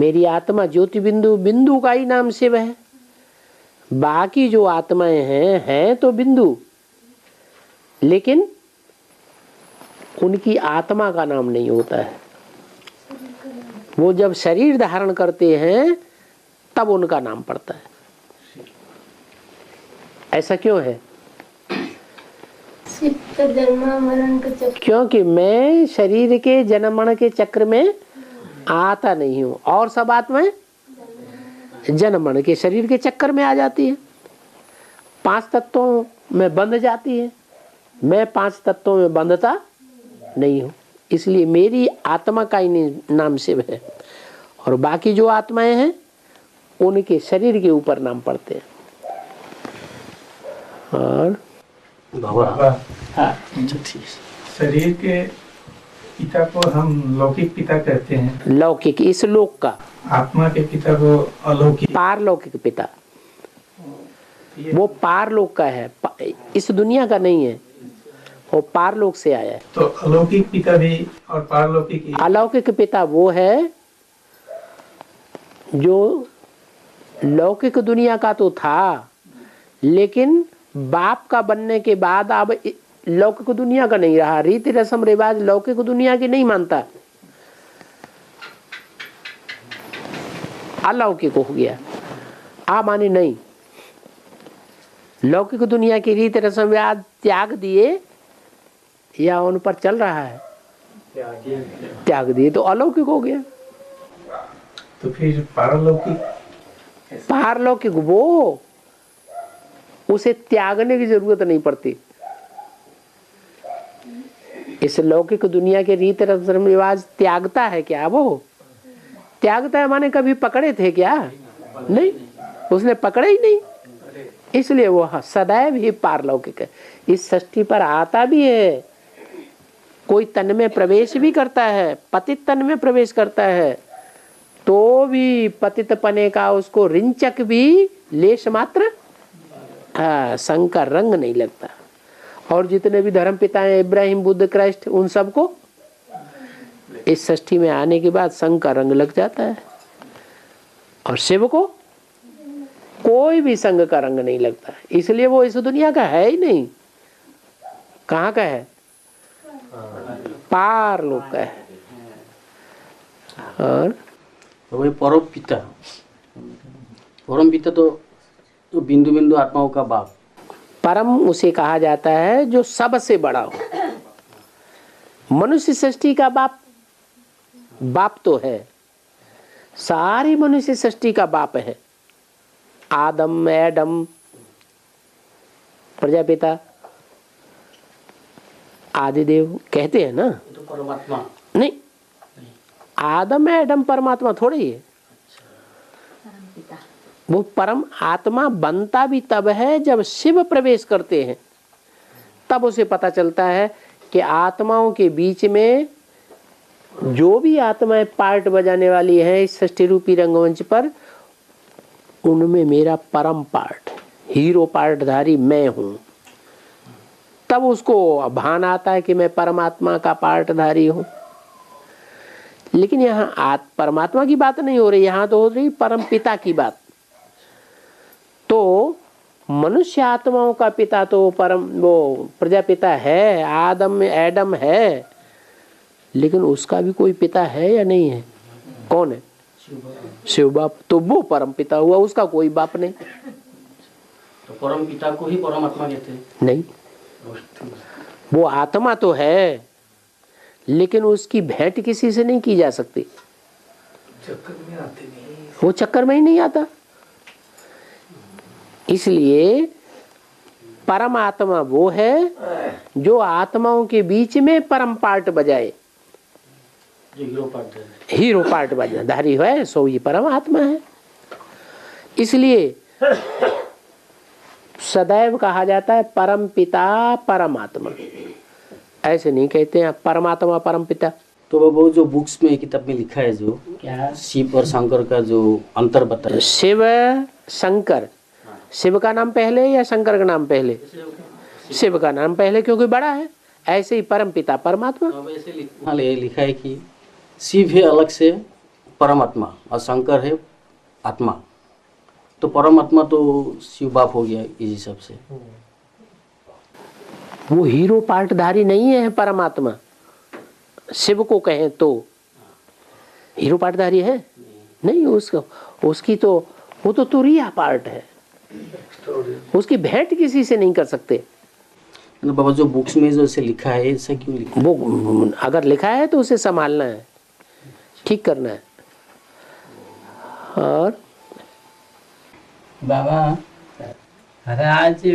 मेरी आत्मा ज्योति बिंदु, बिंदु का ही नाम शिव है। बाकी जो आत्माएं हैं तो बिंदु, लेकिन उनकी आत्मा का नाम नहीं होता है। वो जब शरीर धारण करते हैं तब उनका नाम पड़ता है। ऐसा क्यों है? जन्म मरण का चक्र। क्योंकि मैं शरीर के जन्म मरण के चक्र में आता नहीं हूँ, और सब आत्माएं जन्म मरण के शरीर के चक्कर में आ जाती है, 5 तत्वों में बंध जाती है। मैं 5 तत्वों में बंधता नहीं हूँ, इसलिए मेरी आत्मा का ही नाम शिव है, और बाकी जो आत्माएं हैं उनके शरीर के ऊपर नाम पड़ते हैं। और बाबा, हाँ, शरीर के पिता को हम लौकिक पिता कहते हैं, लौकिक इस लोक का, आत्मा के पिता को अलौकिक, पारलौकिक पिता। वो पारलोक का है, इस दुनिया का नहीं है, वो पारलोक से आया है। तो अलौकिक पिता भी और पारलौकिक। अलौकिक पिता वो है जो लौकिक दुनिया का तो था, लेकिन बाप का बनने के बाद अब लौकिक दुनिया का नहीं रहा। रीति रस्म रिवाज लौकिक दुनिया की नहीं मानता, अलौकिक हो गया। आ माने नहीं, लौकिक दुनिया की रीति रस्म रिवाज त्याग दिए या उन पर चल रहा है, त्याग दिए तो अलौकिक हो गया। तो फिर पारलौकिक, पारलौकिक वो, उसे त्यागने की जरूरत नहीं पड़ती। इस लौकिक दुनिया के रीत रस्म रिवाज त्यागता है क्या? वो त्यागता है माने कभी पकड़े थे क्या? नहीं, उसने पकड़े ही नहीं, इसलिए वो सदैव ही पारलौकिक है। इस सृष्टि पर आता भी है, कोई तन में प्रवेश भी करता है, पतित तन में प्रवेश करता है, तो भी पतित पने का उसको रिंचक भी लेश मात्र संग का रंग नहीं लगता। और जितने भी धर्म पिता हैं, इब्राहिम, बुद्ध, क्राइस्ट, उन सबको इस सृष्टि में आने के बाद संग का रंग लग जाता है, और शिव को कोई भी संग का रंग नहीं लगता, इसलिए वो इस दुनिया का है ही नहीं। कहाँ का है? पार लोक का है। और वही परम पिता, परम पिता तो बिंदु बिंदु आत्माओं का बाप। परम उसे कहा जाता है जो सबसे बड़ा हो। मनुष्य सृष्टि का बाप, बाप तो है, सारी मनुष्य सृष्टि का बाप है। आदम, एडम, प्रजापिता, आदिदेव कहते हैं ना, तो परमात्मा नहीं, आदम एडम परमात्मा थोड़े ही है। वो परम आत्मा बनता भी तब है जब शिव प्रवेश करते हैं, तब उसे पता चलता है कि आत्माओं के बीच में जो भी आत्माएं पार्ट बजाने वाली हैं इस सृष्टि रूपी रंगमंच पर, उनमें मेरा परम पार्ट, हीरो पार्टधारी मैं हूं। तब उसको भान आता है कि मैं परमात्मा का पार्टधारी हूं। लेकिन यहाँ परमात्मा की बात नहीं हो रही, यहाँ तो हो रही परम पिता की बात। तो मनुष्य आत्माओं का पिता तो परम वो प्रजापिता है, आदम एडम है, लेकिन उसका भी कोई पिता है या नहीं है? कौन है? शिव बाप। तो वो परम पिता हुआ, उसका कोई बाप नहीं। तो परम पिता को ही परमात्मा कहते हैं? नहीं, वो आत्मा तो है, लेकिन उसकी भेंट किसी से नहीं की जा सकती। चक्कर में आते नहीं, वो चक्कर में ही नहीं आता। इसलिए परम आत्मा वो है जो आत्माओं के बीच में परम पार्ट बजाए, जो हीरो पार्ट है, हीरो पार्ट बजाधारी है, सो ही परम आत्मा है। इसलिए सदैव कहा जाता है परम पिता परमात्मा, ऐसे नहीं कहते हैं परमात्मा परम पिता। तो वो जो बुक्स में किताब में लिखा है जो क्या शिव और शंकर का जो अंतर बताया, शिव शंकर, शिव का नाम पहले या शंकर का नाम पहले? शिव का नाम पहले, क्योंकि बड़ा है। ऐसे ही परम पिता परमात्मा। वैसे लिखा है कि शिव है अलग से, परमात्मा और शंकर है आत्मा, तो परमात्मा तो शिव बाप हो गया इस हिसाब से। वो हीरो पार्टधारी नहीं है परमात्मा, शिव को कहें तो हीरो पार्टधारी है नहीं, उसकी तो वो तो तुरिया पार्ट है, उसकी भेंट किसी से नहीं कर सकते। बाबा जो बुक्स में जो ऐसे लिखा है ऐसा क्यों लिखा? वो अगर लिखा है तो उसे संभालना है, ठीक करना है। और बाबा आज